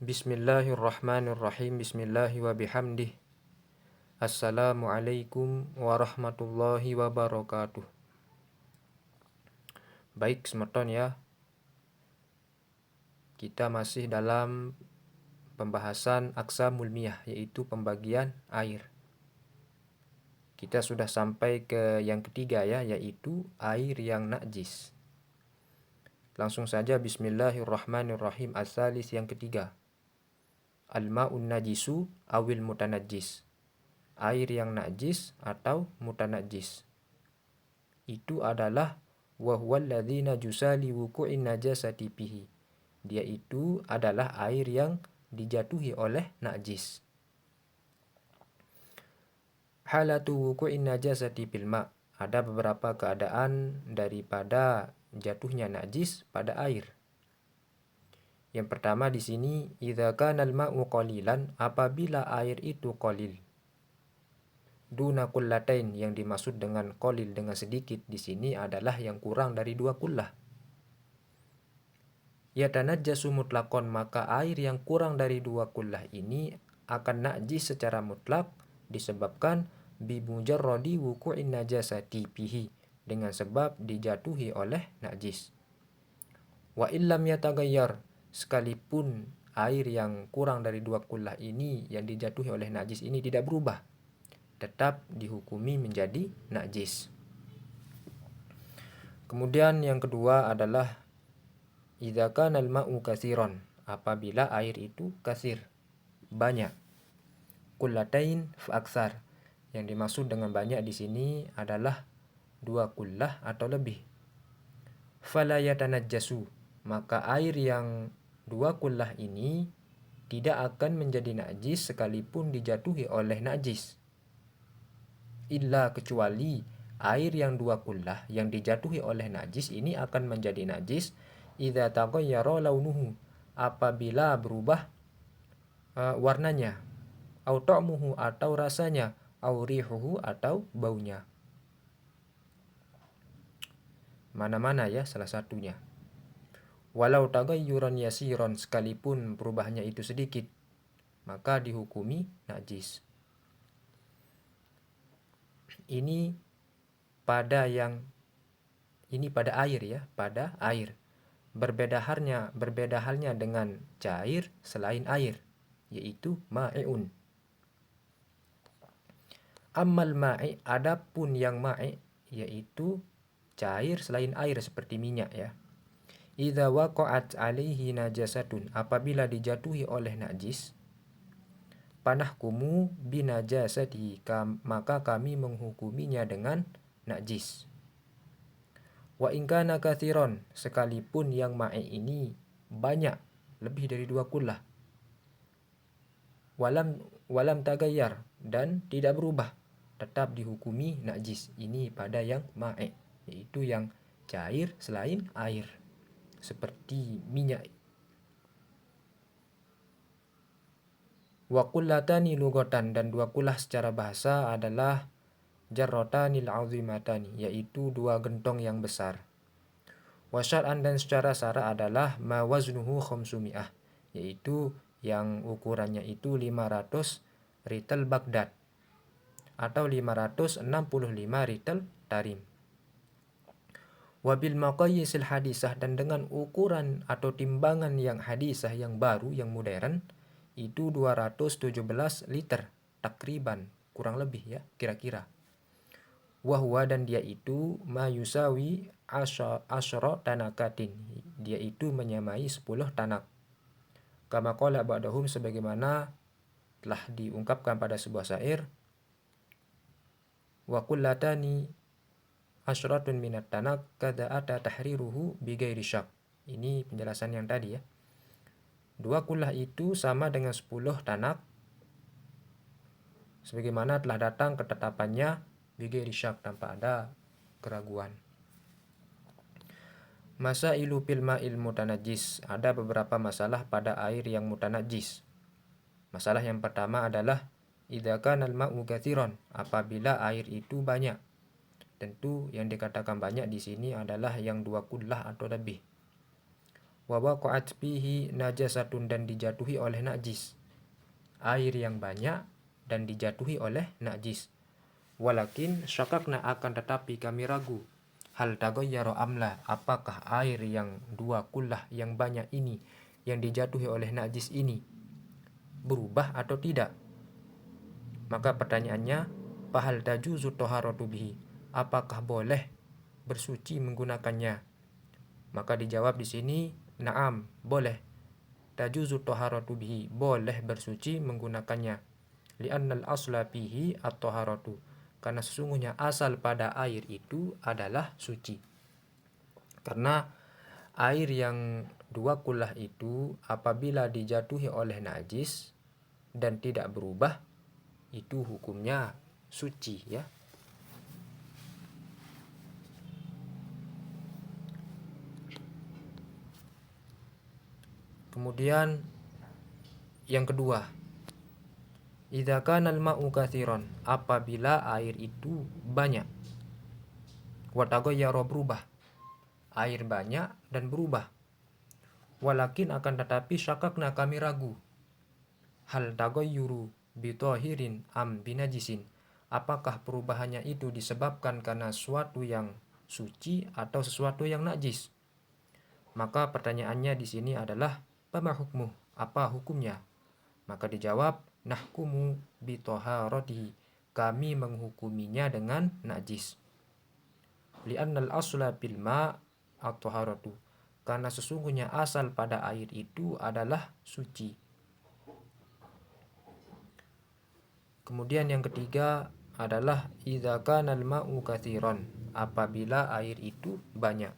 Bismillahirrahmanirrahim. Bismillahi wa bihamdih. Assalamualaikum warahmatullahi wabarakatuh. Baik, semeton ya. Kita masih dalam pembahasan aqsamul miyah, yaitu pembagian air. Kita sudah sampai ke yang ketiga ya, yaitu air yang najis. Langsung saja bismillahirrahmanirrahim. As-salis yang ketiga. Al-ma'un najisu awil mutanajjis. Air yang najis atau mutanajjis. Itu adalah wa huwal ladzi najusali wuqu'in najasati fihi. Dia itu adalah air yang dijatuhi oleh najis. Halatu wuqu'in najasati fil ma'. Ada beberapa keadaan daripada jatuhnya najis pada air. Yang pertama di sini, idza kana al-ma'u qalilan, apabila air itu qalil. Duna kullatain, yang dimaksud dengan qalil dengan sedikit di sini adalah yang kurang dari 2 kullah. Yatanajjasu mutlaqan, maka air yang kurang dari 2 kullah ini akan najis secara mutlak disebabkan bi mujarradi wuqu'in najasati fihi, dengan sebab dijatuhi oleh najis. Wa illam yataghayyar, sekalipun air yang kurang dari 2 kullah ini yang dijatuhi oleh najis ini tidak berubah, tetap dihukumi menjadi najis. Kemudian yang kedua adalah idza kana al-ma'u katsiran, apabila air itu katsir, banyak. Kullatain fa aktsar, yang dimaksud dengan banyak di sini adalah 2 kullah atau lebih. Fala yatanajjasu, maka air yang 2 kullah ini tidak akan menjadi najis sekalipun dijatuhi oleh najis. Illa, kecuali air yang 2 kullah yang dijatuhi oleh najis ini akan menjadi najis idza taghayyara launuhu, apabila berubah warnanya, au ta'muhu, atau rasanya, au rihuhu, atau baunya. Mana-mana ya salah satunya. Walau taghayyuran yasiran, sekalipun perubahannya itu sedikit, maka dihukumi najis. Ini pada air ya, pada air. Berbeda halnya dengan cair selain air, yaitu ma'i'un. Ammal ma'i, adapun yang ma'i, yaitu cair selain air seperti minyak ya. Idza waqa'at 'alaihi najasatun, apabila dijatuhi oleh najis, panahkumu binajasati, maka kami menghukuminya dengan najis. Wa in kana katsiran, sekalipun yang ma'i ini banyak, lebih dari 2 kullah. Walam tagayyar, dan tidak berubah, tetap dihukumi najis. Ini pada yang ma'i, yaitu yang cair selain air, seperti minyak. Wa qullatani lughatan, dan 2 kullah secara bahasa adalah jarratanil azimatani, yaitu 2 gentong yang besar. Wa syar'an, dan secara syara adalah ma waznuhu khamsumi'ah, yaitu yang ukurannya itu 500 rital Baghdad atau 565 rital Tarim. Wabil maqayyisil hadisah, dan dengan ukuran atau timbangan yang hadisah, yang baru, yang modern, itu 217 liter takriban, kurang lebih ya, kira-kira. Wahwa, dan dia itu mayusawi asyra tanakatin, dia itu menyamai 10 tanak. Kama qala ba'dahum, sebagaimana telah diungkapkan pada sebuah syair, wa kullatani asyratun minat tanak kada ata tahriruhu bighairi syak. Ini penjelasan yang tadi ya. 2 kullah itu sama dengan 10 tanak, sebagaimana telah datang ketetapannya bighairi syak, tanpa ada keraguan. Masailu fil ma'il mutanajjis, ada beberapa masalah pada air yang mutanajjis. Masalah yang pertama adalah idza kana al-ma'u katsiran, apabila air itu banyak. Tentu yang dikatakan banyak di sini adalah yang 2 kullah atau lebih. wa waqa'at fihi najasatun, dan dijatuhi oleh najis. Air yang banyak dan dijatuhi oleh najis. Walakin syakakna, akan tetapi kami ragu, hal taghayyara amla, apakah air yang 2 kullah yang banyak ini yang dijatuhi oleh najis ini berubah atau tidak. Maka pertanyaannya, fahal tajuzu taharatu bihi, apakah boleh bersuci menggunakannya? Maka dijawab di sini, na'am, boleh. Tajuzu taharatu bihi, boleh bersuci menggunakannya. Li'annal asla fihi at-taharatu, karena sesungguhnya asal pada air itu adalah suci. Karena air yang 2 kullah itu apabila dijatuhi oleh najis dan tidak berubah, itu hukumnya suci, ya. Kemudian yang kedua, idza kana al-ma'u katsiran, apabila air itu banyak, wa taghayyara, berubah, air banyak dan berubah. Walakin, akan tetapi, syakakna, kami ragu, hal taghayyuru bi tahirin am binajisin, apakah perubahannya itu disebabkan karena sesuatu yang suci atau sesuatu yang najis. Maka pertanyaannya di sini adalah, "Fama hukmuh?" Apa hukumnya? Maka dijawab, "Nahkumu bi taharatihi." Kami menghukuminya dengan najis. Li'annal asla bil ma' at-taharatu. Karena sesungguhnya asal pada air itu adalah suci. Kemudian yang ketiga adalah idza kana al-ma'u katsiran, apabila air itu banyak.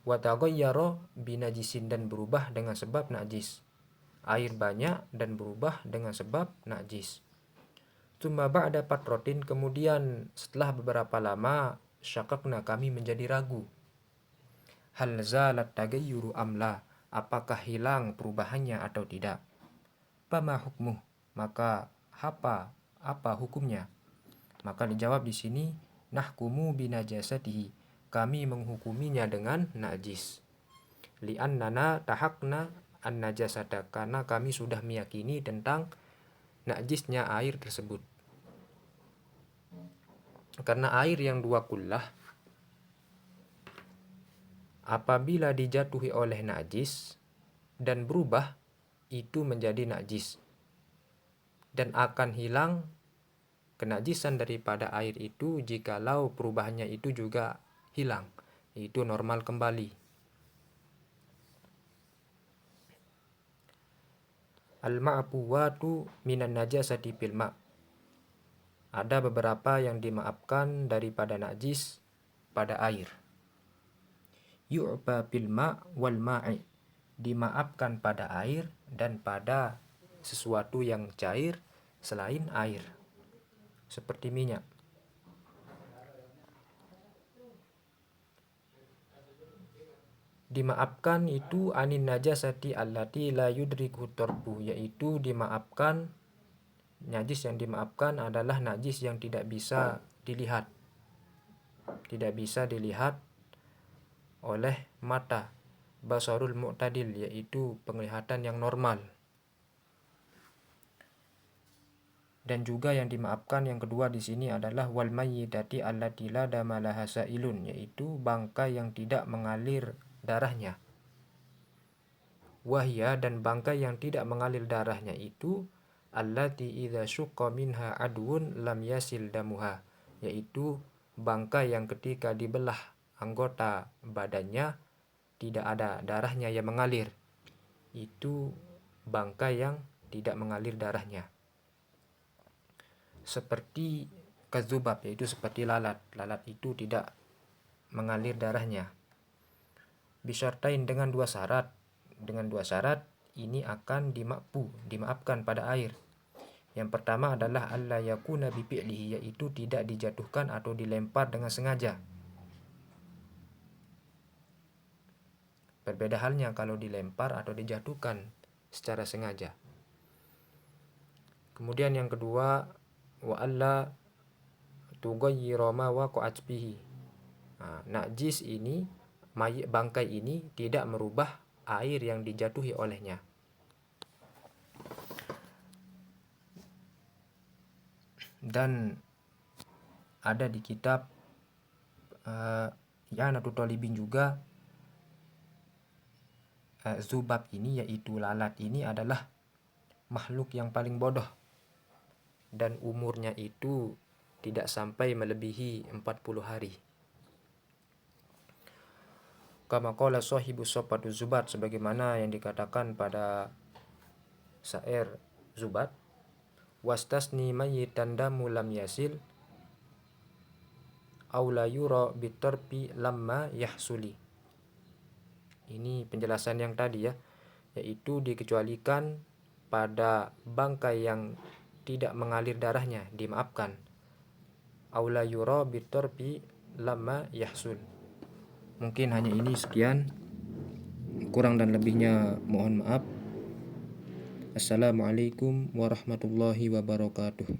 Wa taghayyara binajisin, dan berubah dengan sebab najis. Air banyak dan berubah dengan sebab najis. Tsumma ba'da fatratin, kemudian setelah beberapa lama, syakakna, kami menjadi ragu, hal zalat taghayyuru amla, apakah hilang perubahannya atau tidak. Fama hukmuh, maka apa hukumnya? Maka dijawab di sini, nahkumu binajasatihi, kami menghukuminya dengan najis. Li'annana tahakna an najasata, karena kami sudah meyakini tentang najisnya air tersebut. Karena air yang 2 kullah apabila dijatuhi oleh najis dan berubah, itu menjadi najis, dan akan hilang kenajisan daripada air itu jikalau perubahannya itu juga hilang, itu normal kembali. Al-ma'fuwatu minan najasati bil ma', ada beberapa yang dimaafkan daripada najis pada air. Yu'fa bil ma' wal ma'i, dimaafkan pada air dan pada sesuatu yang cair selain air, seperti minyak. Dimaafkan itu anin najasati allati la yudriku tarbu, yaitu dimaafkan, najis yang dimaafkan adalah najis yang tidak bisa dilihat, oleh mata, basarul mu'tadil, yaitu penglihatan yang normal. Dan juga yang dimaafkan yang kedua di sini adalah wal mayyitati allati la dama laha sailun, yaitu bangkai yang tidak mengalir darahnya. Wahya, dan bangkai yang tidak mengalir darahnya itu allati idza syuqqa minha adwun lam yasil damuha, yaitu bangkai yang ketika dibelah anggota badannya tidak ada darahnya yang mengalir. Itu bangkai yang tidak mengalir darahnya. Seperti kadzubab, yaitu seperti lalat. Lalat itu tidak mengalir darahnya. Bisyartain, dengan 2 syarat. Dengan 2 syarat ini akan dimaafkan pada air. Yang pertama adalah alla yakuna bi fi'lihi, yaitu tidak dijatuhkan atau dilempar dengan sengaja. Berbeda halnya kalau dilempar atau dijatuhkan secara sengaja. Kemudian yang kedua, wa alla tughayyira ma waqa'at bihi. Najis ini mayit bangkai ini tidak merubah air yang dijatuhi olehnya. Dan ada di kitab I'anatul Talibin juga, Zubab ini, yaitu lalat ini, adalah makhluk yang paling bodoh, dan umurnya itu tidak sampai melebihi 40 hari. Kama qala sahibu Safatu Zubat, sebagaimana yang dikatakan pada syair Zubat, wastasni mayyitan damu lam yasil aw la yura bitarfi lamma yahsuli. Ini penjelasan yang tadi ya, yaitu dikecualikan pada bangkai yang tidak mengalir darahnya dimaafkan. Aw la yura bitarfi lamma yahsul. Mungkin hanya ini, sekian, kurang dan lebihnya mohon maaf. Assalamualaikum warahmatullahi wabarakatuh.